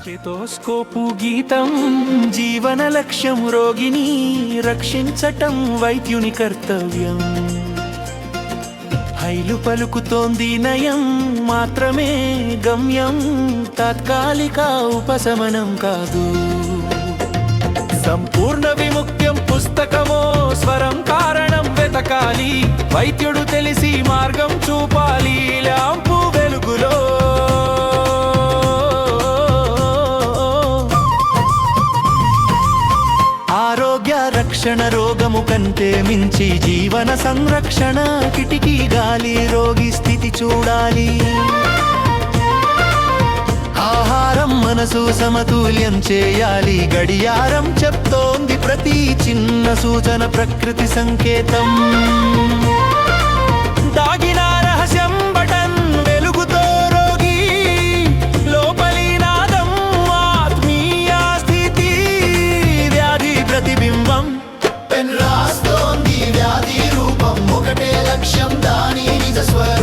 స్టెతోస్కోపు గీతం జీవన లక్ష్యం, రోగిని రక్షించటం వైద్యుని కర్తవ్యం. హైలు పలుకుతోంది నయం మాత్రమే గమ్యం, తాత్కాలిక ఉపశమనం కాదు. సంపూర్ణ విముక్త్యం పుస్తకమో స్వరం కారణం వెతకాలి, వైద్యుడు తెలిసి మార్గం చూపాలి. ల్యాంపు వెలుగులో ఆరోగ్య రక్షణ, రోగము కంటే మించి జీవన సంరక్షణ. కిటికీ గాలి, రోగి స్థితి చూడాలి. ఆహారం మనసు సమతుల్యం చేయాలి. గడియారం చెప్తోంది ప్రతి చిన్న సూచన ప్రకృతి సంకేతం. దాగిన రహస్యం బటన్ వెలుగుతో రోగి లోపలి నాదం, ఆత్మీయ స్థితి వ్యాధి ప్రతిబింబం. పెన్ రాస్తోంది వ్యాధి రూపం, ఒకటే లక్ష్యం దాని నిజ స్వరం.